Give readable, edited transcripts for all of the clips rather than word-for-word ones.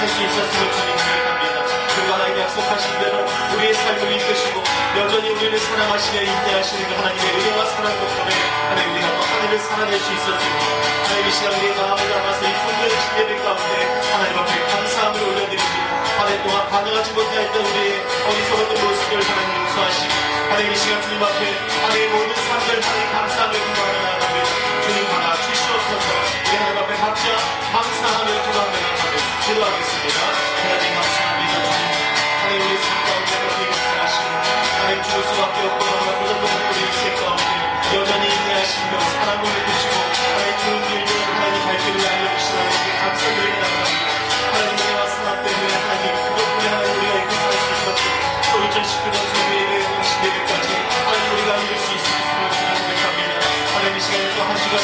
살 수 있었음을 주님 기억합니다. 그리고 하나님 약속하신 대로 우리의 삶을 이끄시고 여전히 우리를 사랑하시며 인내하시는 그 하나님의 은혜와 사랑 덕분에 하나님 우리가 또 하늘을 살아낼 수 있었습니다. 하나님 이 시간 우리의 마음을 담아서 이 손들으신 예배 가운데 하나님 앞에 감사함을 올려드립니다. 한 해 동안 반응하지 못하였던 우리의 어리석었던 모습을 하나님 용서하시고 하나님 이 시간 주님 앞에 하나님의 모든 삶들 하나님 감사하며 기도하며 나아갑니다. 주님 하나 주시옵소서. 우리 하나님 앞에 각자 감사하며 기도하며 나아가며 기도하겠습니다. 하나님 감사합니다. 주님 하나님 우리 삶 가운데 그렇게 역사하시고 하나님 죽을 수밖에 없고 너무나 우리 인생 가운데 여전히 인내하시며 사랑을 베푸시고 하나님 좋은 일들 하나님 발길을 알려주시는 하나님께 감사드리며 나아갑니다. 하나님 은혜와 사랑 때문에 하나님 그 덕분에 하나님 우리가 이렇게 살 수 있었고 또 일전시키던 소비의 음식 예배까지 하나님 우리가 이룰 수 있음을 고백합니다. 하나님 이 시간에 또 한 주간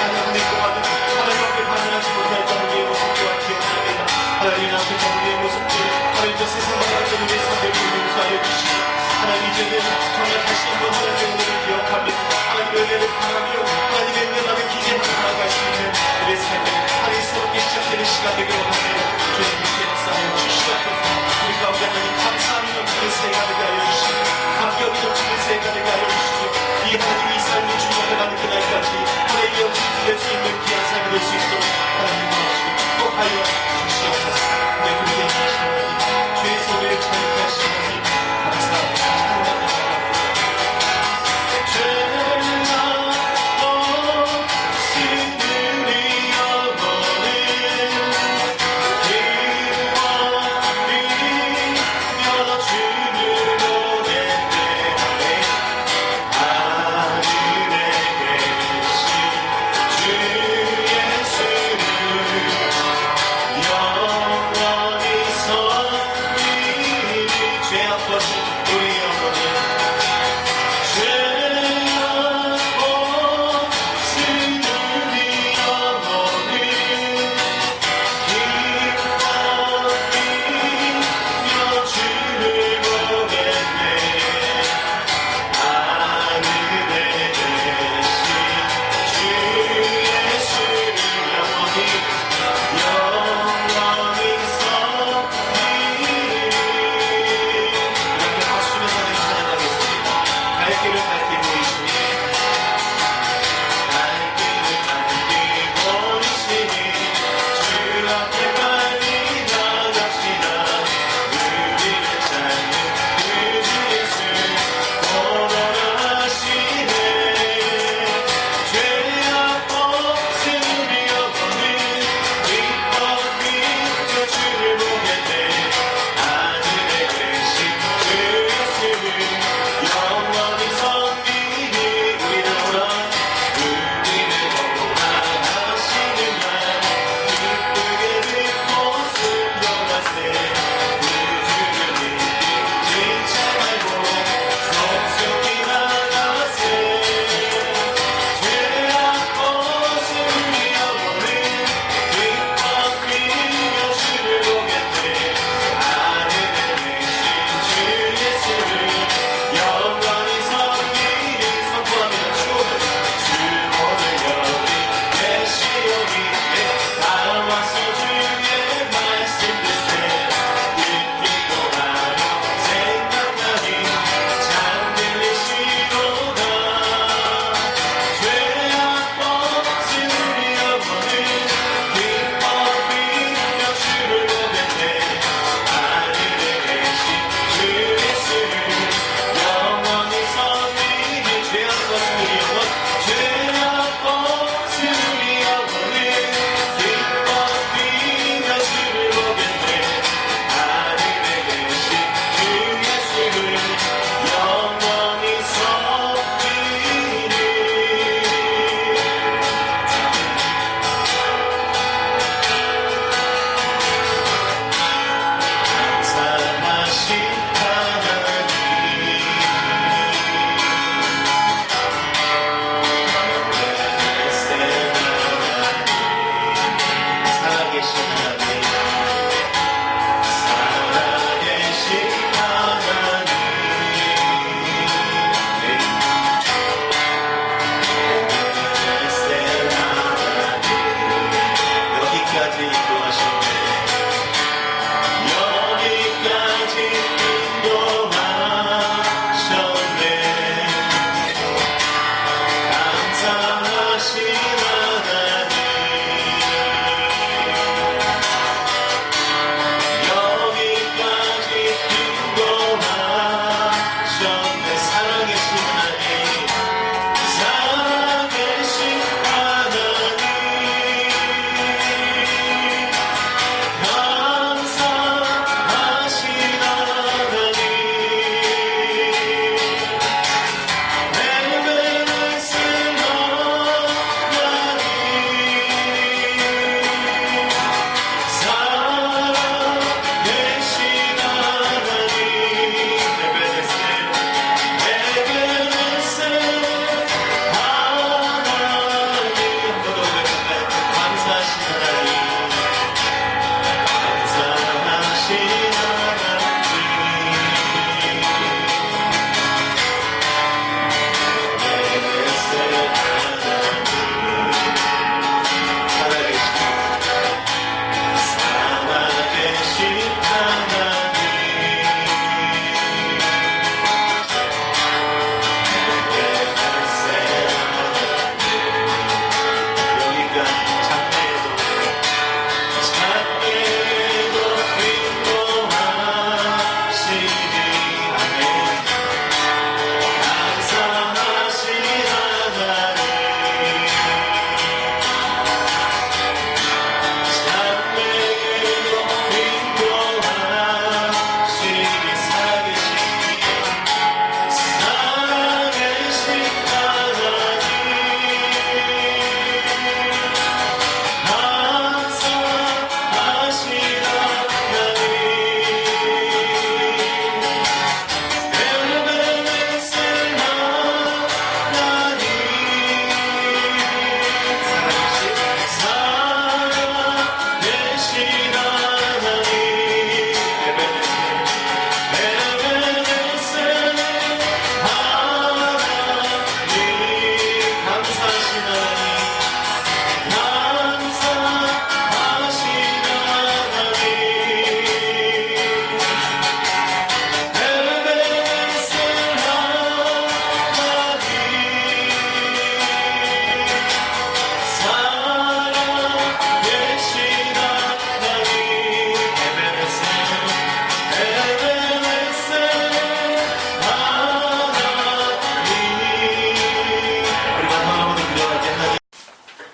하나님 동안은 하나님 앞에 반응하지 못했던 우리의 모습 또한 기억합니다. 하나님 앞에 우리의 모습들 하나님 저 세상과 같은 우리의 삶을 용서하여 주시고 하나님 이제는 정말 다시 한번 하나님의 은혜를 기억합니다. 하나님의 은혜를 바라며 하나님의 은혜만을 기대하며 나아갈 수 있는 우리의 삶을 하나님 새롭게 시작되는 시간 되기를 원합니다. 주님께 역사하여 주시옵소서. 우리 가운데 하나님 감사함이 넘치는 새해가 되게 하여 주시고 감격이 넘치는 새해가 되게 하여 주시고 이 하나님이 이 삶을 주님 앞에 가는 그날까지 하나님의 영광을 드릴 수 있는 귀한 삶이 될 수 있도록 하나님 도와주시고 축복하여 주시옵소서. 내 그리에 계신 하나님 주의 소리를 찬양케 하시는 하나님 감사합니다. 찬양합니다. 죄나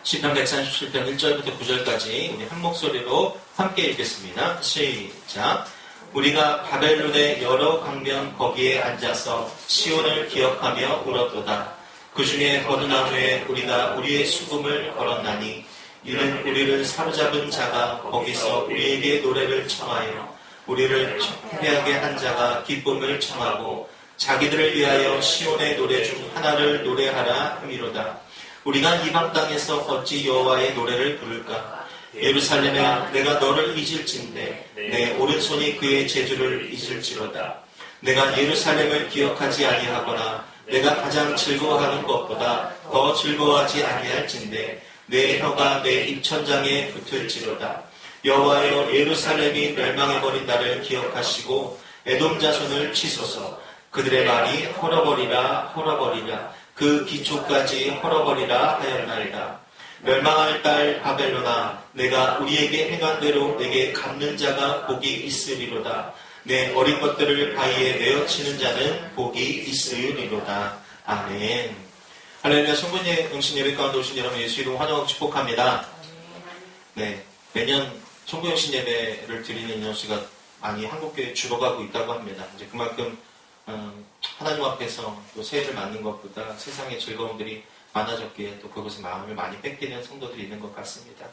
시편 137편 1절부터 9절까지 우리 한 목소리로 함께 읽겠습니다. 시작. 우리가 바벨론의 여러 강변 거기에 앉아서 시온을 기억하며 울었도다. 그 중에 버드나무에 우리가 우리의 수금을 걸었나니 이는 우리를 사로잡은 자가 거기서 우리에게 노래를 청하여 우리를 패배하게 한 자가 기쁨을 청하고 자기들을 위하여 시온의 노래 중 하나를 노래하라 함이로다. 우리가 이방 땅에서 어찌 여호와의 노래를 부를까? 예루살렘에 내가 너를 잊을진대 내 오른손이 그의 재주를 잊을지로다. 내가 예루살렘을 기억하지 아니하거나 내가 가장 즐거워하는 것보다 더 즐거워하지 아니할진대 내 혀가 내 입천장에 붙을지로다. 여호와여 예루살렘이 멸망해버린 나를 기억하시고 에돔 자손을 치소서. 그들의 말이 헐어버리라 헐어버리라 그 기초까지 헐어버리라 하였나이다. 멸망할 딸 바벨론아 내가 우리에게 행한 대로 내게 갚는 자가 복이 있으리로다. 내 어린 것들을 바위에 내어치는 자는 복이 있으리로다. 아멘. 할렐루야. 성군의 응신 예배 가운데 오신 여러분 예수 이름 환영하고 축복합니다. 네, 매년 성군 응신 예배를 드리는 인원수가 많이 한국교회에 줄어가고 있다고 합니다. 이제 그만큼 하나님 앞에서 또 새해를 맞는 것보다 세상의 즐거움들이 많아졌기에 또 그것에 마음을 많이 뺏기는 성도들이 있는 것 같습니다.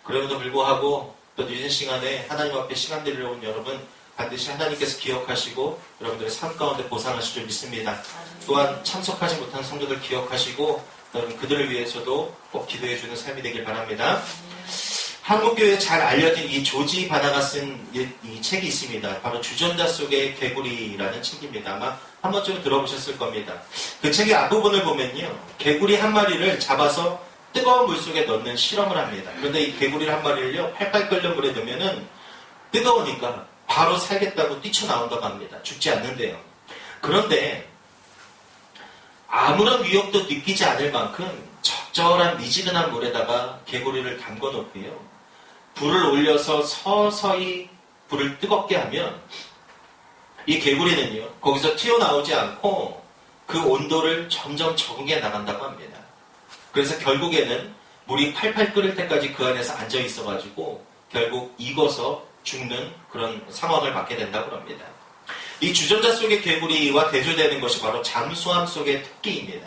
그럼에도 불구하고 또 늦은 시간에 하나님 앞에 시간 들이러 온 여러분 반드시 하나님께서 기억하시고 여러분들의 삶 가운데 보상하실 줄 믿습니다. 또한 참석하지 못한 성도들 기억하시고 여러분 그들을 위해서도 꼭 기도해주는 삶이 되길 바랍니다. 한국교회에 잘 알려진 이 조지 바나가 쓴 이 책이 있습니다. 바로 주전자 속의 개구리라는 책입니다. 아마 한 번쯤 들어보셨을 겁니다. 그 책의 앞부분을 보면요. 개구리 한 마리를 잡아서 뜨거운 물 속에 넣는 실험을 합니다. 그런데 이 개구리 한 마리를요. 팔팔 끓는 물에 넣으면은 뜨거우니까 바로 살겠다고 뛰쳐나온다고 합니다. 죽지 않는데요. 그런데 아무런 위협도 느끼지 않을 만큼 적절한 미지근한 물에다가 개구리를 담궈 놓고요. 불을 올려서 서서히 불을 뜨겁게 하면 이 개구리는요. 거기서 튀어나오지 않고 그 온도를 점점 적응해 나간다고 합니다. 그래서 결국에는 물이 팔팔 끓을 때까지 그 안에서 앉아 있어가지고 결국 익어서 죽는 그런 상황을 맞게 된다고 합니다. 이 주전자 속의 개구리와 대조되는 것이 바로 잠수함 속의 토끼입니다.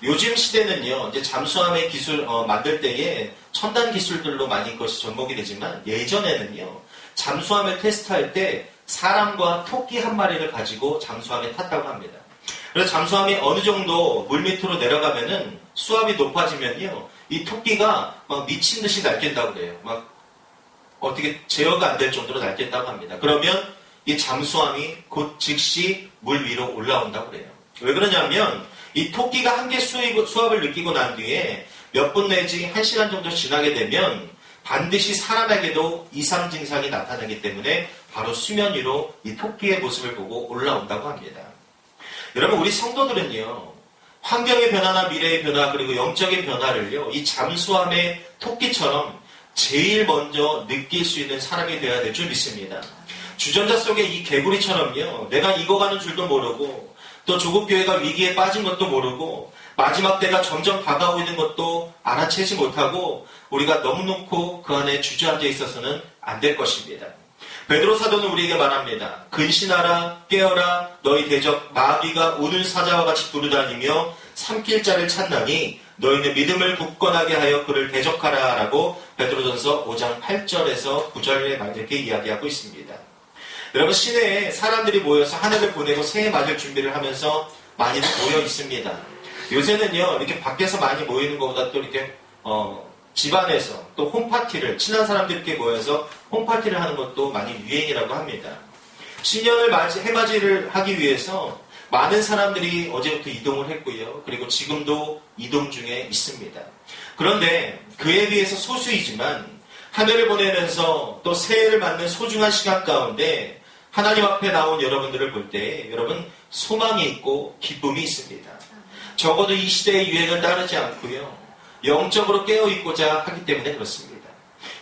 요즘 시대는요, 이제 잠수함의 기술, 만들 때에 첨단 기술들로 많이 것이 접목이 되지만 예전에는요, 잠수함을 테스트할 때 사람과 토끼 한 마리를 가지고 잠수함에 탔다고 합니다. 그래서 잠수함이 어느 정도 물 밑으로 내려가면은 수압이 높아지면요, 이 토끼가 막 미친 듯이 날뛴다고 그래요. 막 어떻게 제어가 안 될 정도로 날뛴다고 합니다. 그러면 이 잠수함이 곧 즉시 물 위로 올라온다고 그래요. 왜 그러냐면 이 토끼가 한계 수압을 느끼고 난 뒤에 몇 분 내지 1시간 정도 지나게 되면 반드시 사람에게도 이상 증상이 나타나기 때문에 바로 수면 위로 이 토끼의 모습을 보고 올라온다고 합니다. 여러분 우리 성도들은요. 환경의 변화나 미래의 변화 그리고 영적인 변화를요. 이 잠수함의 토끼처럼 제일 먼저 느낄 수 있는 사람이 되어야 될 줄 믿습니다. 주전자 속에 이 개구리처럼요. 내가 익어가는 줄도 모르고 또 조국교회가 위기에 빠진 것도 모르고 마지막 때가 점점 다가오고 있는 것도 알아채지 못하고 우리가 너무 놓고 그 안에 주저앉아 있어서는 안 될 것입니다. 베드로 사도는 우리에게 말합니다. 근신하라 깨어라 너희 대적 마귀가 오는 사자와 같이 두루다니며 삼킬 자를 찾나니 너희는 믿음을 굳건하게 하여 그를 대적하라 라고 베드로전서 5장 8절에서 9절에 이렇게 이야기하고 있습니다. 여러분 시내에 사람들이 모여서 한 해를 보내고 새해 맞을 준비를 하면서 많이들 모여 있습니다. 요새는요 이렇게 밖에서 많이 모이는 것보다 또 이렇게 집안에서 또 홈파티를 친한 사람들끼리 모여서 홈파티를 하는 것도 많이 유행이라고 합니다. 신년을 해맞이를 하기 위해서 많은 사람들이 어제부터 이동을 했고요. 그리고 지금도 이동 중에 있습니다. 그런데 그에 비해서 소수이지만 한 해를 보내면서 또 새해를 맞는 소중한 시간 가운데 하나님 앞에 나온 여러분들을 볼 때 여러분 소망이 있고 기쁨이 있습니다. 적어도 이 시대의 유행을 따르지 않고요. 영적으로 깨어있고자 하기 때문에 그렇습니다.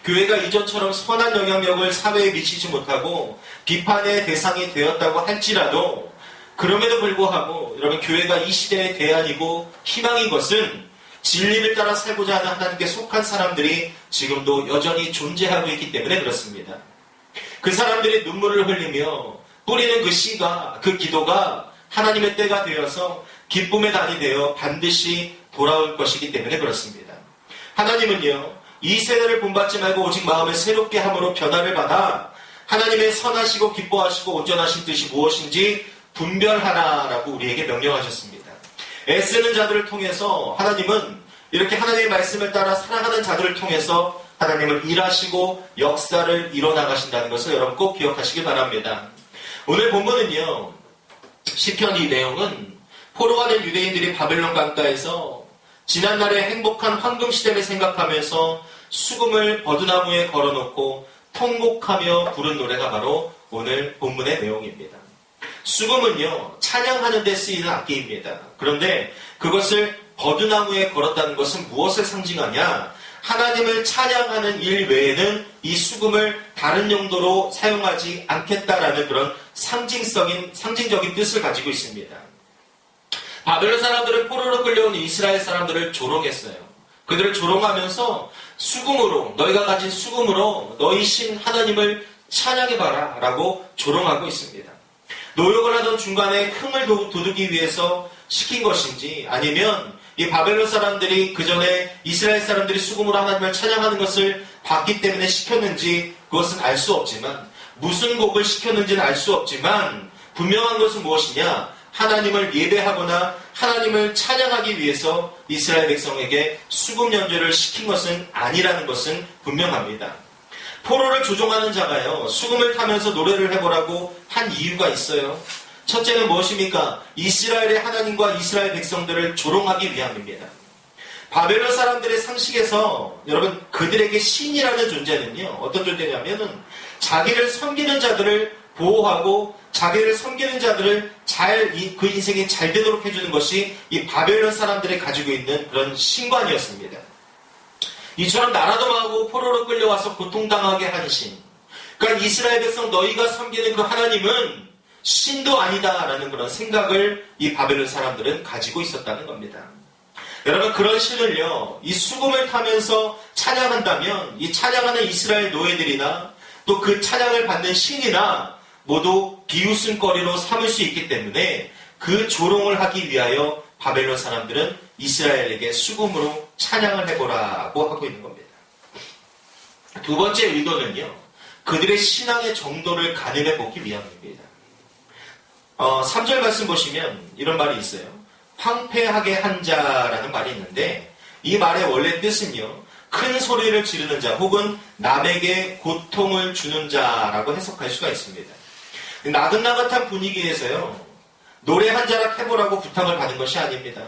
교회가 이전처럼 선한 영향력을 사회에 미치지 못하고 비판의 대상이 되었다고 할지라도 그럼에도 불구하고 여러분 교회가 이 시대의 대안이고 희망인 것은 진리를 따라 살고자 하는 하나님께 속한 사람들이 지금도 여전히 존재하고 있기 때문에 그렇습니다. 그 사람들이 눈물을 흘리며 뿌리는 그 씨가, 그 기도가 하나님의 때가 되어서 기쁨의 단이 되어 반드시 돌아올 것이기 때문에 그렇습니다. 하나님은요, 이 세대를 본받지 말고 오직 마음을 새롭게 함으로 변화를 받아 하나님의 선하시고 기뻐하시고 온전하신 뜻이 무엇인지 분별하라라고 우리에게 명령하셨습니다. 애쓰는 자들을 통해서 하나님은 이렇게 하나님의 말씀을 따라 살아가는 자들을 통해서 하나님은 일하시고 역사를 이뤄나가신다는 것을 여러분 꼭 기억하시기 바랍니다. 오늘 본문은요, 시편 이 내용은 포로가 된 유대인들이 바벨론 강가에서 지난날의 행복한 황금 시대를 생각하면서 수금을 버드나무에 걸어놓고 통곡하며 부른 노래가 바로 오늘 본문의 내용입니다. 수금은요, 찬양하는 데 쓰이는 악기입니다. 그런데 그것을 버드나무에 걸었다는 것은 무엇을 상징하냐? 하나님을 찬양하는 일 외에는 이 수금을 다른 용도로 사용하지 않겠다라는 그런 상징적인 뜻을 가지고 있습니다. 바벨론 사람들은 포로로 끌려온 이스라엘 사람들을 조롱했어요. 그들을 조롱하면서 수금으로, 너희가 가진 수금으로 너희 신 하나님을 찬양해봐라 라고 조롱하고 있습니다. 노역을 하던 중간에 흥을 돋우기 위해서 시킨 것인지, 아니면 이 바벨론 사람들이 그 전에 이스라엘 사람들이 수금으로 하나님을 찬양하는 것을 봤기 때문에 시켰는지 그것은 알 수 없지만, 무슨 곡을 시켰는지는 알 수 없지만 분명한 것은 무엇이냐? 하나님을 예배하거나 하나님을 찬양하기 위해서 이스라엘 백성에게 수금 연주를 시킨 것은 아니라는 것은 분명합니다. 포로를 조종하는 자가요, 수금을 타면서 노래를 해보라고 한 이유가 있어요. 첫째는 무엇입니까? 이스라엘의 하나님과 이스라엘 백성들을 조롱하기 위함입니다. 바벨론 사람들의 상식에서 여러분, 그들에게 신이라는 존재는요, 어떤 존재냐면은 자기를 섬기는 자들을 보호하고 자기를 섬기는 자들을 그 인생이 잘 되도록 해주는 것이 이 바벨론 사람들이 가지고 있는 그런 신관이었습니다. 이처럼 나라도 망하고 포로로 끌려와서 고통당하게 한 신. 그러니까 이스라엘 백성 너희가 섬기는 그 하나님은 신도 아니다라는 그런 생각을 이 바벨론 사람들은 가지고 있었다는 겁니다. 여러분, 그런 신을요, 이 수금을 타면서 찬양한다면 이 찬양하는 이스라엘 노예들이나 또 그 찬양을 받는 신이나 모두 비웃음거리로 삼을 수 있기 때문에 그 조롱을 하기 위하여 바벨론 사람들은 이스라엘에게 수금으로 찬양을 해보라고 하고 있는 겁니다. 두 번째 의도는요, 그들의 신앙의 정도를 가늠해 보기 위함입니다. 3절 말씀 보시면 이런 말이 있어요. 황폐하게 한 자라는 말이 있는데, 이 말의 원래 뜻은요, 큰 소리를 지르는 자 혹은 남에게 고통을 주는 자라고 해석할 수가 있습니다. 나긋나긋한 분위기에서요, 노래 한 자락 해보라고 부탁을 받은 것이 아닙니다.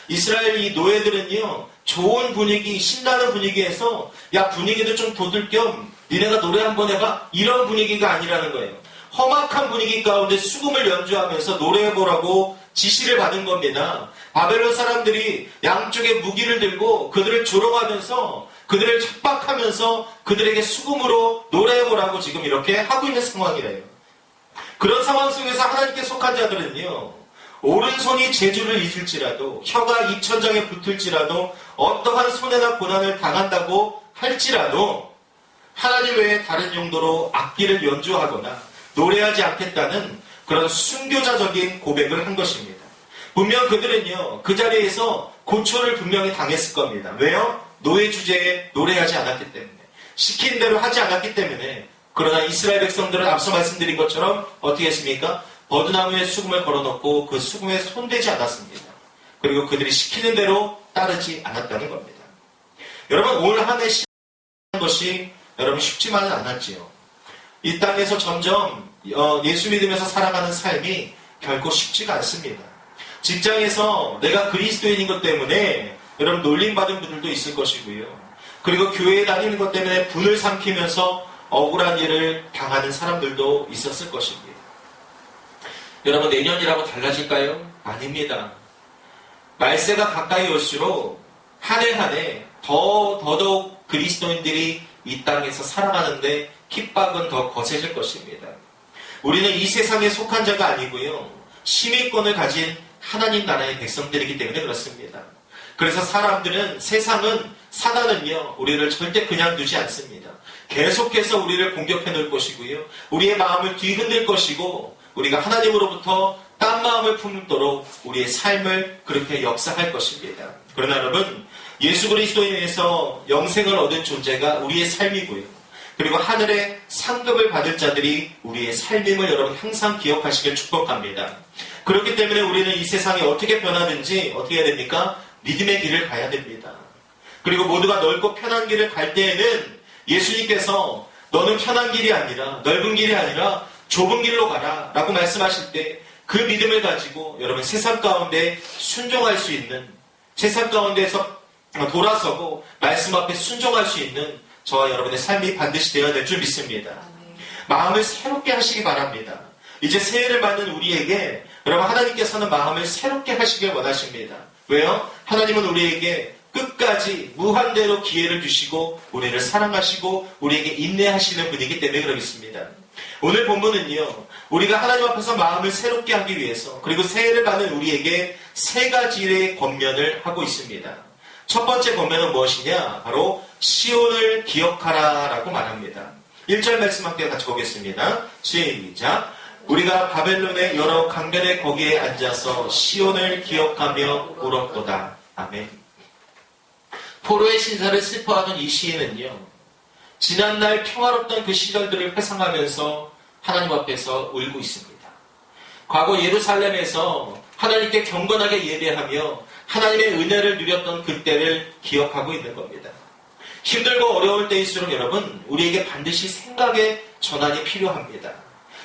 이스라엘 이 노예들은요, 좋은 분위기, 신나는 분위기에서 야, 분위기도 좀 돋을 겸 니네가 노래 한번 해봐, 이런 분위기가 아니라는 거예요. 험악한 분위기 가운데 수금을 연주하면서 노래해보라고 지시를 받은 겁니다. 바벨론 사람들이 양쪽에 무기를 들고 그들을 조롱하면서 그들을 협박하면서 그들에게 수금으로 노래해보라고 지금 이렇게 하고 있는 상황이래요. 그런 상황 속에서 하나님께 속한 자들은요, 오른손이 제주를 잊을지라도, 혀가 입천장에 붙을지라도, 어떠한 손해나 고난을 당한다고 할지라도 하나님 외에 다른 용도로 악기를 연주하거나 노래하지 않겠다는 그런 순교자적인 고백을 한 것입니다. 분명 그들은요, 그 자리에서 고초를 분명히 당했을 겁니다. 왜요? 노예 주제에 노래하지 않았기 때문에, 시킨 대로 하지 않았기 때문에. 그러나 이스라엘 백성들은 앞서 말씀드린 것처럼 어떻게 했습니까? 버드나무에 수금을 걸어놓고 그 수금에 손대지 않았습니다. 그리고 그들이 시키는 대로 따르지 않았다는 겁니다. 여러분, 올 한 해 시작하는 것이 여러분 쉽지만은 않았지요. 이 땅에서 점점 예수 믿으면서 살아가는 삶이 결코 쉽지가 않습니다. 직장에서 내가 그리스도인인 것 때문에 여러분 놀림받은 분들도 있을 것이고요. 그리고 교회에 다니는 것 때문에 분을 삼키면서 억울한 일을 당하는 사람들도 있었을 것입니다. 여러분, 내년이라고 달라질까요? 아닙니다. 말세가 가까이 올수록 한 해 한 해 더더욱 그리스도인들이 이 땅에서 살아가는데 핍박은 더 거세질 것입니다. 우리는 이 세상에 속한 자가 아니고요, 시민권을 가진 하나님 나라의 백성들이기 때문에 그렇습니다. 그래서 세상은, 사단은요, 우리를 절대 그냥 두지 않습니다. 계속해서 우리를 공격해 놓을 것이고요. 우리의 마음을 뒤흔들 것이고, 우리가 하나님으로부터 딴 마음을 품도록 우리의 삶을 그렇게 역사할 것입니다. 그러나 여러분, 예수 그리스도에 의해서 영생을 얻은 존재가 우리의 삶이고요. 그리고 하늘의 상급을 받을 자들이 우리의 삶임을 여러분 항상 기억하시길 축복합니다. 그렇기 때문에 우리는 이 세상이 어떻게 변하든지 어떻게 해야 됩니까? 믿음의 길을 가야 됩니다. 그리고 모두가 넓고 편한 길을 갈 때에는 예수님께서 너는 편한 길이 아니라, 넓은 길이 아니라 좁은 길로 가라 라고 말씀하실 때 그 믿음을 가지고 여러분 세상 가운데 순종할 수 있는, 세상 가운데에서 돌아서고 말씀 앞에 순종할 수 있는 저와 여러분의 삶이 반드시 되어야 될 줄 믿습니다. 마음을 새롭게 하시기 바랍니다. 이제 새해를 맞는 우리에게 여러분 하나님께서는 마음을 새롭게 하시길 원하십니다. 왜요? 하나님은 우리에게 끝까지 무한대로 기회를 주시고 우리를 사랑하시고 우리에게 인내하시는 분이기 때문에 그러겠습니다. 오늘 본문은요, 우리가 하나님 앞에서 마음을 새롭게 하기 위해서, 그리고 새해를 받는 우리에게 세 가지의 권면을 하고 있습니다. 첫 번째 권면은 무엇이냐? 바로 시온을 기억하라 라고 말합니다. 1절 말씀 함께 같이 보겠습니다. 시작. 우리가 바벨론의 여러 강변의 거기에 앉아서 시온을 기억하며 울었도다. 아멘. 포로의 신사를 슬퍼하던 이 시인은요, 지난날 평화롭던 그 시절들을 회상하면서 하나님 앞에서 울고 있습니다. 과거 예루살렘에서 하나님께 경건하게 예배하며 하나님의 은혜를 누렸던 그때를 기억하고 있는 겁니다. 힘들고 어려울 때일수록 여러분, 우리에게 반드시 생각의 전환이 필요합니다.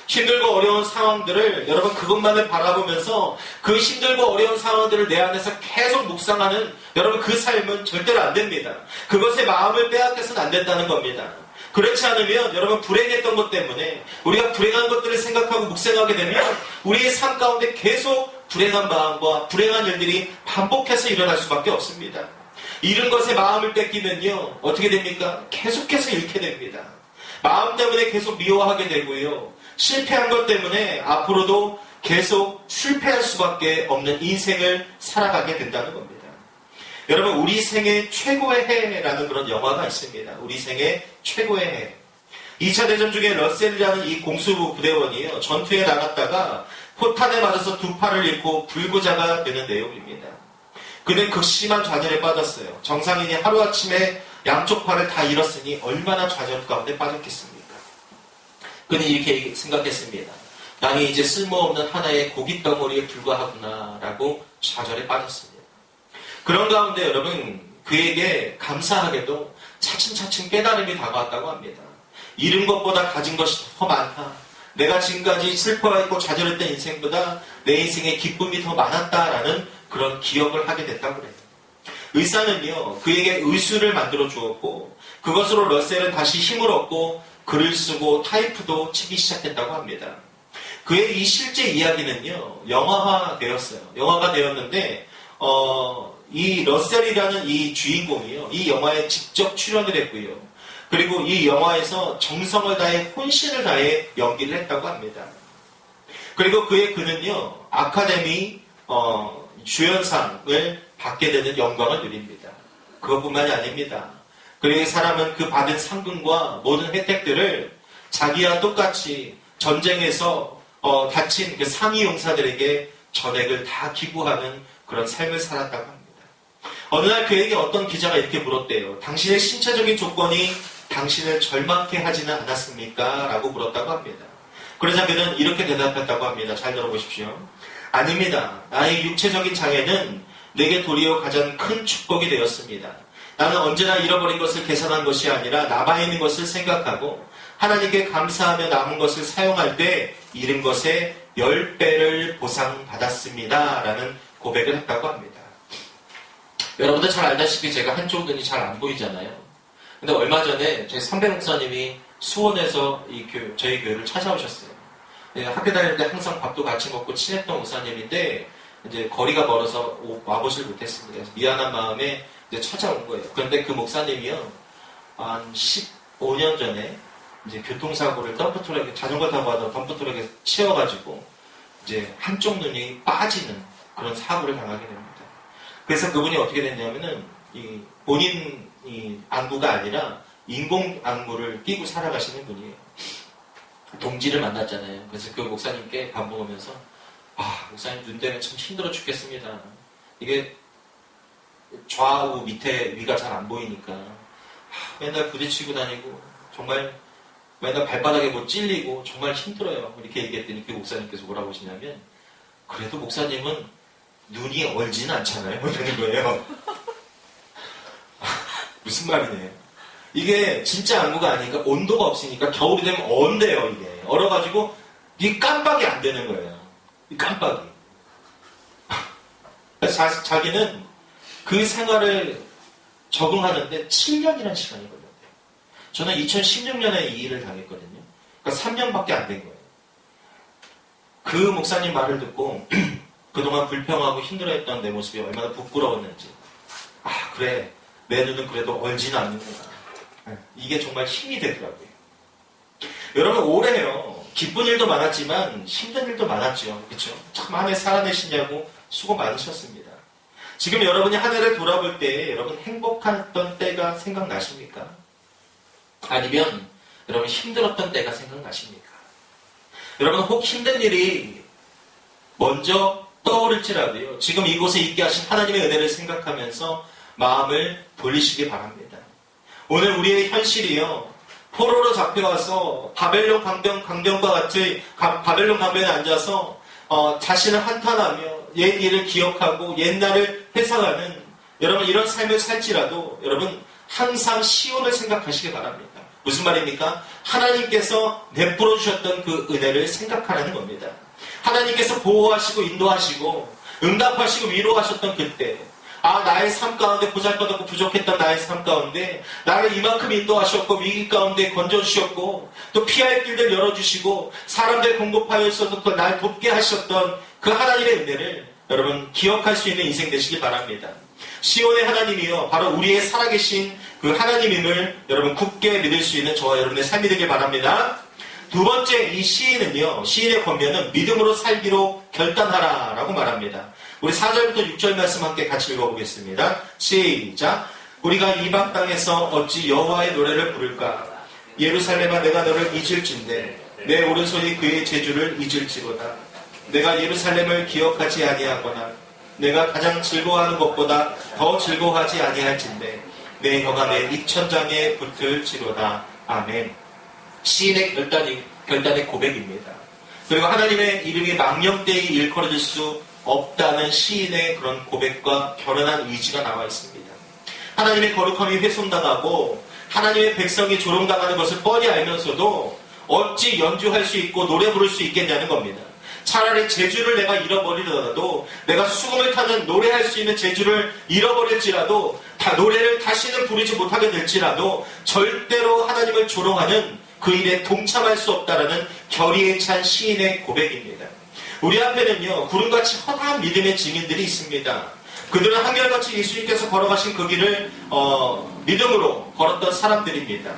힘들고 어려운 상황들을 여러분 그것만을 바라보면서 그 힘들고 어려운 상황들을 내 안에서 계속 묵상하는 여러분 그 삶은 절대로 안 됩니다. 그것에 마음을 빼앗겨서는 안 된다는 겁니다. 그렇지 않으면 여러분 불행했던 것 때문에 우리가 불행한 것들을 생각하고 묵상하게 되면 우리의 삶 가운데 계속 불행한 마음과 불행한 일들이 반복해서 일어날 수밖에 없습니다. 잃은 것에 마음을 뺏기면요 어떻게 됩니까? 계속해서 잃게 됩니다. 마음 때문에 계속 미워하게 되고요, 실패한 것 때문에 앞으로도 계속 실패할 수밖에 없는 인생을 살아가게 된다는 겁니다. 여러분, 우리 생애 최고의 해라는 그런 영화가 있습니다. 우리 생애 최고의 해. 2차 대전 중에 러셀이라는 이 공수부 부대원이요, 전투에 나갔다가 포탄에 맞아서 두 팔을 잃고 불구자가 되는 내용입니다. 그는 극심한 좌절에 빠졌어요. 정상인이 하루아침에 양쪽 팔을 다 잃었으니 얼마나 좌절 가운데 빠졌겠습니까? 그는 이렇게 생각했습니다. 나는 이제 쓸모없는 하나의 고깃덩어리에 불과하구나 라고 좌절에 빠졌습니다. 그런 가운데 여러분, 그에게 감사하게도 차츰차츰 깨달음이 다가왔다고 합니다. 잃은 것보다 가진 것이 더 많다. 내가 지금까지 슬퍼했고 좌절했던 인생보다 내 인생의 기쁨이 더 많았다라는 그런 기억을 하게 됐다고 그래요. 의사는요, 그에게 의수를 만들어 주었고 그것으로 러셀은 다시 힘을 얻고 글을 쓰고 타이프도 치기 시작했다고 합니다. 그의 이 실제 이야기는요, 영화화 되었어요. 영화가 되었는데 이 러셀이라는 이 주인공이요, 이 영화에 직접 출연을 했고요. 그리고 이 영화에서 정성을 다해 혼신을 다해 연기를 했다고 합니다. 그리고 그는요 아카데미 주연상을 받게 되는 영광을 누립니다. 그것뿐만이 아닙니다. 그리고 이 사람은 그 받은 상금과 모든 혜택들을 자기와 똑같이 전쟁에서 다친 그 상위 용사들에게 전액을 다 기부하는 그런 삶을 살았다고 합니다. 어느 날 그에게 어떤 기자가 이렇게 물었대요. 당신의 신체적인 조건이 당신을 절망케 하지는 않았습니까? 라고 물었다고 합니다. 그러자 그는 이렇게 대답했다고 합니다. 잘 들어보십시오. 아닙니다. 나의 육체적인 장애는 내게 도리어 가장 큰 축복이 되었습니다. 나는 언제나 잃어버린 것을 계산한 것이 아니라 남아 있는 것을 생각하고 하나님께 감사하며 남은 것을 사용할 때 잃은 것의 10배를 보상받았습니다. 라는 고백을 했다고 합니다. 여러분들 잘 알다시피 제가 한쪽 눈이 잘 안 보이잖아요. 근데 얼마 전에 저희 선배 목사님이 수원에서 저희 교회를 찾아오셨어요. 학교 다닐 때 항상 밥도 같이 먹고 친했던 목사님인데 이제 거리가 멀어서 와보질 못했습니다. 그래서 미안한 마음에 이제 찾아온 거예요. 그런데 그 목사님이요, 한 15년 전에 이제 교통사고를 덤프트럭에, 자전거 타고 하던 덤프트럭에 치여가지고 이제 한쪽 눈이 빠지는 그런 사고를 당하게 됩니다. 그래서 그분이 어떻게 됐냐면은 이 본인 이 안구가 아니라 인공 안구를 끼고 살아가시는 분이에요. 동지를 만났잖아요. 그래서 그 목사님께 밥 먹으면서 목사님 눈 때문에 참 힘들어 죽겠습니다. 이게 좌우 밑에 위가 잘 안 보이니까 맨날 부딪히고 다니고 정말 맨날 발바닥에 뭐 찔리고 정말 힘들어요. 이렇게 얘기했더니 그 목사님께서 뭐라고 하시냐면 그래도 목사님은 눈이 얼지는 않잖아요. 그러는 거예요. 무슨 말이네요. 이게 진짜 안구가 아니니까 온도가 없으니까 겨울이 되면 언대요. 이게 얼어가지고 이 깜빡이 안 되는 거예요. 이 깜빡이. 그래서 자기는 그 생활을 적응하는데 7년이라는 시간이 걸렸대요. 저는 2016년에 이 일을 당했거든요. 그러니까 3년밖에 안 된 거예요. 그 목사님 말을 듣고 그동안 불평하고 힘들어했던 내 모습이 얼마나 부끄러웠는지 그래 내 눈은 그래도 얼지는 않는구나. 이게 정말 힘이 되더라고요. 여러분 올해요. 기쁜 일도 많았지만 힘든 일도 많았죠. 그렇죠? 참 한 해 살아내시냐고 수고 많으셨습니다. 지금 여러분이 한 해를 돌아볼 때 여러분 행복했던 때가 생각나십니까? 아니면 여러분 힘들었던 때가 생각나십니까? 여러분 혹 힘든 일이 먼저 떠오를지라도요. 지금 이곳에 있게 하신 하나님의 은혜를 생각하면서 마음을 돌리시기 바랍니다. 오늘 우리의 현실이요. 포로로 잡혀와서 바벨론 강병과 같이 바벨론 강변에 앉아서 자신을 한탄하며 옛 일을 기억하고 옛날을 회상하는 여러분 이런 삶을 살지라도 여러분 항상 시온을 생각하시기 바랍니다. 무슨 말입니까? 하나님께서 내뿜어 주셨던 그 은혜를 생각하라는 겁니다. 하나님께서 보호하시고 인도하시고 응답하시고 위로하셨던 그때 나의 삶 가운데 보잘것없고 부족했던 나의 삶 가운데 나를 이만큼 인도하셨고 위기 가운데 건져주셨고 또 피할 길들 열어주시고 사람들 공급하여 있어서 또 날 돕게 하셨던 그 하나님의 은혜를 여러분 기억할 수 있는 인생 되시기 바랍니다. 시온의 하나님이요 바로 우리의 살아계신 그 하나님임을 여러분 굳게 믿을 수 있는 저와 여러분의 삶이 되길 바랍니다. 두 번째 이 시인은요 시인의 권면은 믿음으로 살기로 결단하라 라고 말합니다. 우리 4절부터 6절 말씀 함께 같이 읽어보겠습니다. 시작. 우리가 이방 땅에서 어찌 여호와의 노래를 부를까? 예루살렘아 내가 너를 잊을진대 내 오른손이 그의 재주를 잊을지로다. 내가 예루살렘을 기억하지 아니하거나 내가 가장 즐거워하는 것보다 더 즐거워하지 아니할진대 내 혀가 내 입천장에 붙을지로다. 아멘. 시인의 결단의 고백입니다. 그리고 하나님의 이름이 망령되이 일컬어질 수 없다는 시인의 그런 고백과 결연한 의지가 나와 있습니다. 하나님의 거룩함이 훼손당하고 하나님의 백성이 조롱당하는 것을 뻔히 알면서도 어찌 연주할 수 있고 노래 부를 수 있겠냐는 겁니다. 차라리 재주를 내가 잃어버리더라도 내가 수금을 타는 노래할 수 있는 재주를 잃어버릴지라도 노래를 다시는 부르지 못하게 될지라도 절대로 하나님을 조롱하는 그 일에 동참할 수 없다라는 결의에 찬 시인의 고백입니다. 우리 앞에는요 구름같이 허다한 믿음의 증인들이 있습니다. 그들은 한결같이 예수님께서 걸어가신 그 길을 믿음으로 걸었던 사람들입니다.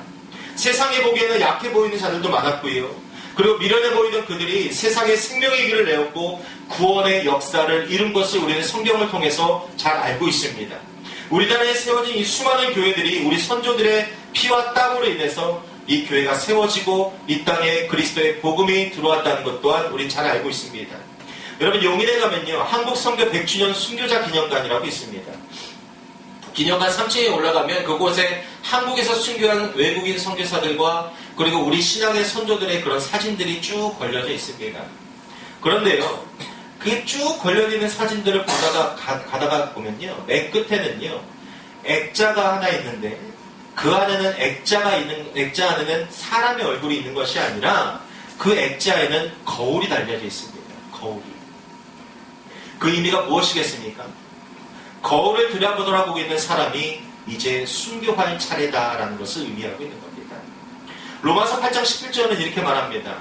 세상에 보기에는 약해 보이는 자들도 많았고요. 그리고 미련해 보이던 그들이 세상에 생명의 길을 내었고 구원의 역사를 이룬 것을 우리는 성경을 통해서 잘 알고 있습니다. 우리나라에 세워진 이 수많은 교회들이 우리 선조들의 피와 땀으로 인해서 이 교회가 세워지고 이 땅에 그리스도의 복음이 들어왔다는 것 또한 우린 잘 알고 있습니다. 여러분 용인에 가면요 한국 선교 100주년 순교자 기념관이라고 있습니다. 기념관 3층에 올라가면 그곳에 한국에서 순교한 외국인 선교사들과 그리고 우리 신앙의 선조들의 그런 사진들이 쭉 걸려져 있습니다. 그런데요 그 쭉 걸려있는 사진들을 가다가 보면요 맨 끝에는요 액자가 하나 있는데 그 안에는 액자 안에는 사람의 얼굴이 있는 것이 아니라 그 액자에는 거울이 달려져 있습니다. 거울이. 그 의미가 무엇이겠습니까? 거울을 들여다보고 있는 사람이 이제 순교할 차례다라는 것을 의미하고 있는 겁니다. 로마서 8장 11절은 이렇게 말합니다.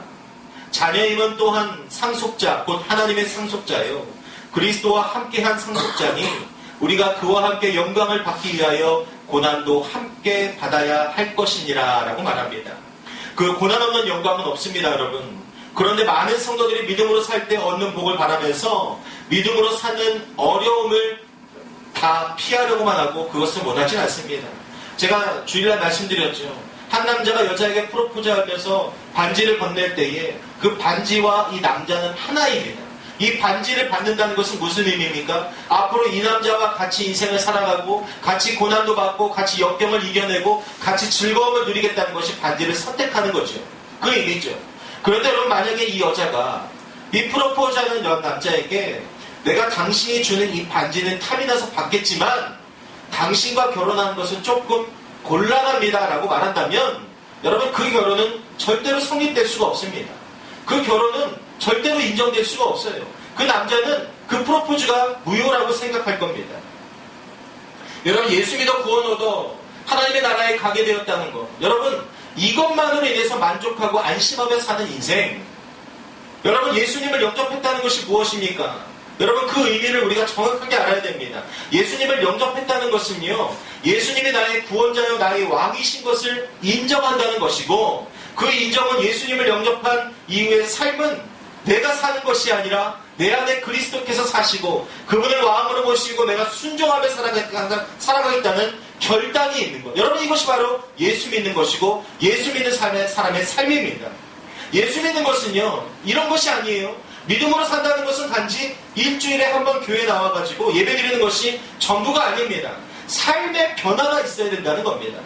자녀임은 또한 상속자, 곧 하나님의 상속자요. 그리스도와 함께한 상속자니 우리가 그와 함께 영광을 받기 위하여 고난도 함께 받아야 할 것이니라 라고 말합니다. 그 고난 없는 영광은 없습니다, 여러분. 그런데 많은 성도들이 믿음으로 살 때 얻는 복을 바라면서 믿음으로 사는 어려움을 다 피하려고만 하고 그것을 원하진 않습니다. 제가 주일날 말씀드렸죠. 한 남자가 여자에게 프로포즈하면서 반지를 건넬 때에 그 반지와 이 남자는 하나입니다. 이 반지를 받는다는 것은 무슨 의미입니까? 앞으로 이 남자와 같이 인생을 살아가고 같이 고난도 받고 같이 역경을 이겨내고 같이 즐거움을 누리겠다는 것이 반지를 선택하는 거죠. 그 의미죠. 그런데 여러분, 만약에 이 여자가 이 프로포즈하는 남자에게 내가 당신이 주는 이 반지는 탐이 나서 받겠지만 당신과 결혼하는 것은 조금 곤란합니다 라고 말한다면 여러분, 그 결혼은 절대로 성립될 수가 없습니다. 그 결혼은 절대로 인정될 수가 없어요. 그 남자는 그 프로포즈가 무효라고 생각할 겁니다. 여러분, 예수 믿어 구원 얻어 하나님의 나라에 가게 되었다는 것, 여러분, 이것만으로 인해서 만족하고 안심하며 사는 인생, 여러분, 예수님을 영접했다는 것이 무엇입니까? 여러분, 그 의미를 우리가 정확하게 알아야 됩니다. 예수님을 영접했다는 것은요, 예수님이 나의 구원자요 나의 왕이신 것을 인정한다는 것이고, 그 인정은 예수님을 영접한 이후의 삶은 내가 사는 것이 아니라 내 안에 그리스도께서 사시고 그분을 왕으로 모시고 내가 순종하며 살아가겠다는 결단이 있는 것. 여러분, 이것이 바로 예수 믿는 것이고 예수 믿는 사람의 삶입니다. 예수 믿는 것은요, 이런 것이 아니에요. 믿음으로 산다는 것은 단지 일주일에 한 번 교회에 나와가지고 예배 드리는 것이 전부가 아닙니다. 삶의 변화가 있어야 된다는 겁니다.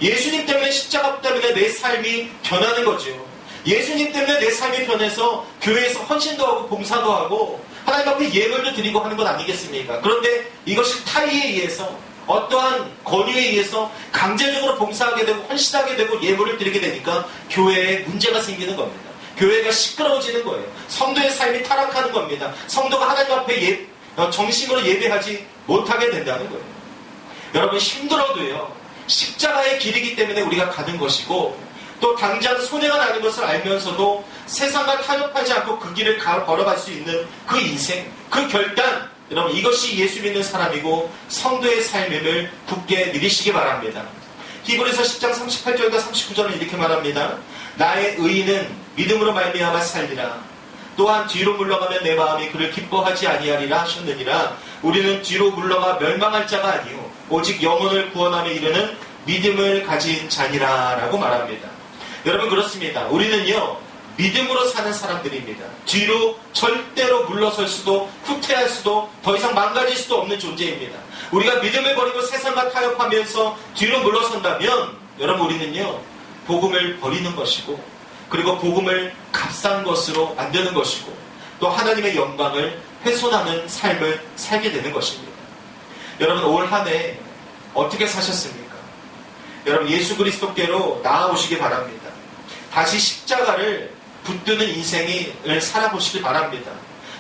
예수님 때문에, 십자가 때문에 내 삶이 변하는 거죠. 예수님 때문에 내 삶이 변해서 교회에서 헌신도 하고 봉사도 하고 하나님 앞에 예물도 드리고 하는 것 아니겠습니까? 그런데 이것이 타의에 의해서, 어떠한 권유에 의해서 강제적으로 봉사하게 되고 헌신하게 되고 예물을 드리게 되니까 교회에 문제가 생기는 겁니다. 교회가 시끄러워지는 거예요. 성도의 삶이 타락하는 겁니다. 성도가 하나님 앞에 정식으로 예배하지 못하게 된다는 거예요. 여러분, 힘들어도요, 십자가의 길이기 때문에 우리가 가는 것이고, 또 당장 손해가 나는 것을 알면서도 세상과 타협하지 않고 그 길을 걸어갈 수 있는 그 인생, 그 결단, 여러분, 이것이 예수 믿는 사람이고 성도의 삶임을 굳게 믿으시기 바랍니다. 히브리서 10장 38절과 39절은 이렇게 말합니다. 나의 의인은 믿음으로 말미암아 살리라. 또한 뒤로 물러가면 내 마음이 그를 기뻐하지 아니하리라 하셨느니라. 우리는 뒤로 물러가 멸망할 자가 아니요 오직 영혼을 구원함에 이르는 믿음을 가진 자니라 라고 말합니다. 여러분, 그렇습니다. 우리는요, 믿음으로 사는 사람들입니다. 뒤로 절대로 물러설 수도 후퇴할 수도 더 이상 망가질 수도 없는 존재입니다. 우리가 믿음을 버리고 세상과 타협하면서 뒤로 물러선다면 여러분, 우리는요, 복음을 버리는 것이고, 그리고 복음을 값싼 것으로 만드는 것이고, 또 하나님의 영광을 훼손하는 삶을 살게 되는 것입니다. 여러분, 올 한 해 어떻게 사셨습니까? 여러분, 예수 그리스도께로 나아오시기 바랍니다. 다시 십자가를 붙드는 인생을 살아보시기 바랍니다.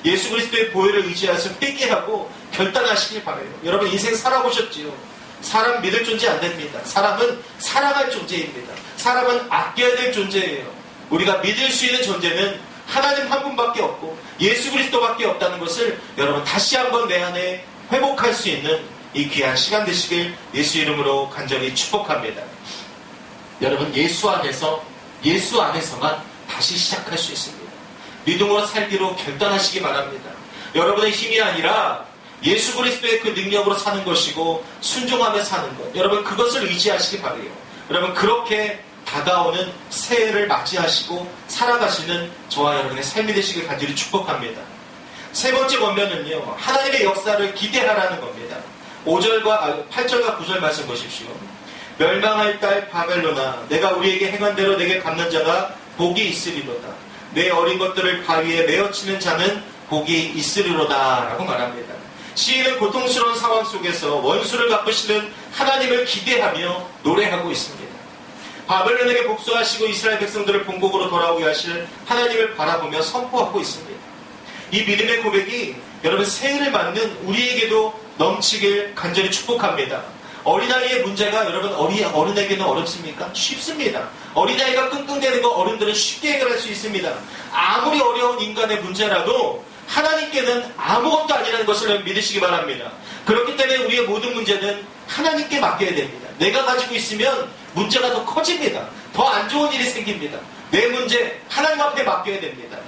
예수 그리스도의 보혈을 의지해서 회개하고 결단하시길 바라요. 여러분, 인생 살아보셨지요? 사람 믿을 존재 안 됩니다. 사람은 사랑할 존재입니다. 사람은 아껴야 될 존재예요. 우리가 믿을 수 있는 존재는 하나님 한 분밖에 없고 예수 그리스도밖에 없다는 것을 여러분, 다시 한번 내 안에 회복할 수 있는 이 귀한 시간 되시길 예수 이름으로 간절히 축복합니다. 여러분, 예수 안에서만 다시 시작할 수 있습니다. 믿음으로 살기로 결단하시기 바랍니다. 여러분의 힘이 아니라 예수 그리스도의 그 능력으로 사는 것이고 순종하며 사는 것, 여러분, 그것을 의지하시기 바라요. 여러분, 그렇게 다가오는 새해를 맞이하시고 살아가시는 저와 여러분의 삶이 되시길 간절히 축복합니다. 세 번째 권면은요, 하나님의 역사를 기대하라는 겁니다. 8절과 9절 말씀 보십시오. 멸망할 딸 바벨로나, 내가 우리에게 행한 대로 내게 갚는 자가 복이 있으리로다. 내 어린 것들을 바위에 메어치는 자는 복이 있으리로다 라고 말합니다. 시인은 고통스러운 상황 속에서 원수를 갚으시는 하나님을 기대하며 노래하고 있습니다. 바벨론에게 복수하시고 이스라엘 백성들을 본국으로 돌아오게 하실 하나님을 바라보며 선포하고 있습니다. 이 믿음의 고백이 여러분, 새해를 맞는 우리에게도 넘치길 간절히 축복합니다. 어린아이의 문제가 여러분, 어른에게는 어렵습니까? 쉽습니다. 어린아이가 끙끙대는 거 어른들은 쉽게 해결할 수 있습니다. 아무리 어려운 인간의 문제라도 하나님께는 아무것도 아니라는 것을 믿으시기 바랍니다. 그렇기 때문에 우리의 모든 문제는 하나님께 맡겨야 됩니다. 내가 가지고 있으면 문제가 더 커집니다. 더 안 좋은 일이 생깁니다. 내 문제 하나님 앞에 맡겨야 됩니다.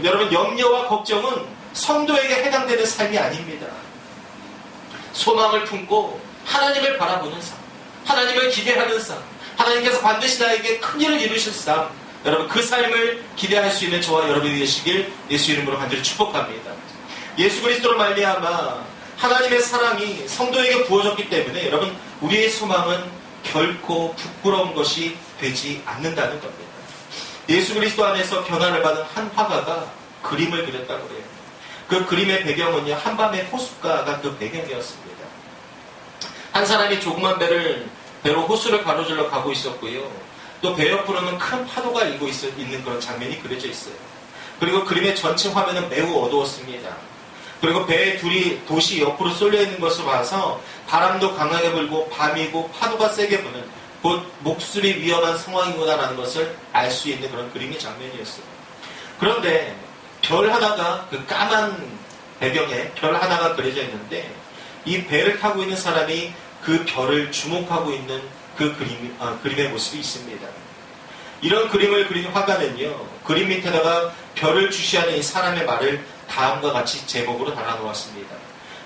여러분, 염려와 걱정은 성도에게 해당되는 삶이 아닙니다. 소망을 품고 하나님을 바라보는 삶, 하나님을 기대하는 삶, 하나님께서 반드시 나에게 큰 일을 이루실 삶, 여러분 그 삶을 기대할 수 있는 저와 여러분이 되시길 예수 이름으로 간절히 축복합니다. 예수 그리스도로 말미암아 하나님의 사랑이 성도에게 부어졌기 때문에 여러분 우리의 소망은 결코 부끄러운 것이 되지 않는다는 겁니다. 예수 그리스도 안에서 변화를 받은 한 화가가 그림을 그렸다고 해요. 그 그림의 배경은요, 한밤의 호숫가가 그 배경이었습니다. 한 사람이 조그만 배로 호수를 가로질러 가고 있었고요. 또 배 옆으로는 큰 파도가 일고 있는 그런 장면이 그려져 있어요. 그리고 그림의 전체 화면은 매우 어두웠습니다. 그리고 배에 둘이 도시 옆으로 쏠려 있는 것을 봐서 바람도 강하게 불고 밤이고 파도가 세게 부는 곧 목숨이 위험한 상황이구나라는 것을 알 수 있는 그런 그림의 장면이었어요. 그런데 별 하나가 그 까만 배경에 별 하나가 그려져 있는데 이 배를 타고 있는 사람이 그 별을 주목하고 있는 그 그림의 모습이 있습니다. 이런 그림을 그린 화가는요, 그림 밑에다가 별을 주시하는 이 사람의 말을 다음과 같이 제목으로 달아놓았습니다.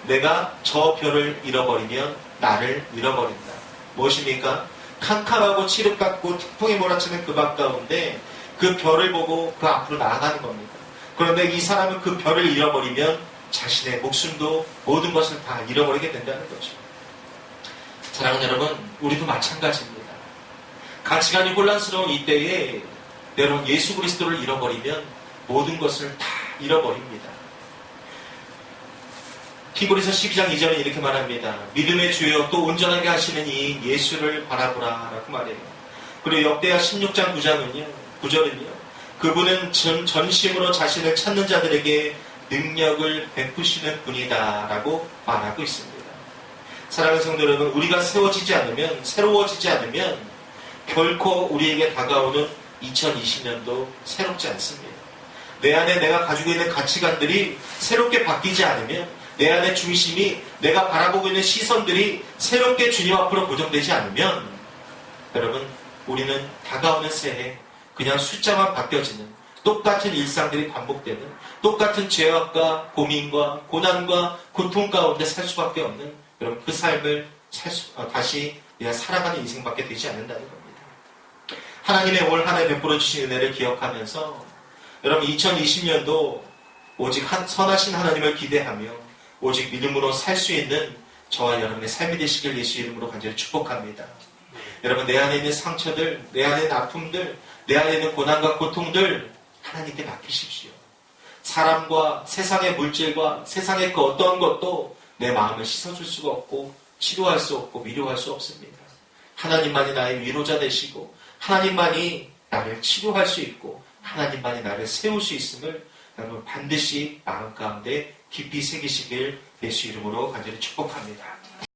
내가 저 별을 잃어버리면 나를 잃어버린다. 무엇입니까? 캄캄하고 칠흑같고 태풍이 몰아치는 그 밤 가운데 그 별을 보고 그 앞으로 나아가는 겁니다. 그런데 이 사람은 그 별을 잃어버리면 자신의 목숨도 모든 것을 다 잃어버리게 된다는 거죠. 사랑하는 여러분, 우리도 마찬가지입니다. 가치관이 혼란스러운 이때에 여러분 예수 그리스도를 잃어버리면 모든 것을 다 잃어버립니다. 히브리서 12장 2절은 이렇게 말합니다. 믿음의 주여 또 온전하게 하시는 이 예수를 바라보라 라고 말해요. 그리고 역대하 16장 9절은요. 그분은 전심으로 자신을 찾는 자들에게 능력을 베푸시는 분이다 라고 말하고 있습니다. 사랑하는 성도 여러분, 우리가 새로워지지 않으면 결코 우리에게 다가오는 2020년도 새롭지 않습니다. 내 안에 내가 가지고 있는 가치관들이 새롭게 바뀌지 않으면, 내 안의 중심이, 내가 바라보고 있는 시선들이 새롭게 주님 앞으로 고정되지 않으면, 여러분, 우리는 다가오는 새해 그냥 숫자만 바뀌어지는 똑같은 일상들이 반복되는 똑같은 죄악과 고민과 고난과 고통 가운데 살 수밖에 없는 여러분 그 삶을 다시 그냥 살아가는 인생밖에 되지 않는다는 겁니다. 하나님의 올 한 해 베풀어 주신 은혜를 기억하면서 여러분 2020년도 오직 선하신 하나님을 기대하며 오직 믿음으로 살 수 있는 저와 여러분의 삶이 되시길 예수 이름으로 간절히 축복합니다. 여러분 내 안에 있는 상처들, 내 안에 있는 아픔들, 내 안에 있는 고난과 고통들 하나님께 맡기십시오. 사람과 세상의 물질과 세상의 그 어떤 것도 내 마음을 씻어줄 수가 없고 치료할 수 없고 위로할 수 없습니다. 하나님만이 나의 위로자 되시고 하나님만이 나를 치료할 수 있고 하나님만이 나를 세울 수 있음을 여러분 반드시 마음 가운데 깊이 새기시길 예수 이름으로 간절히 축복합니다.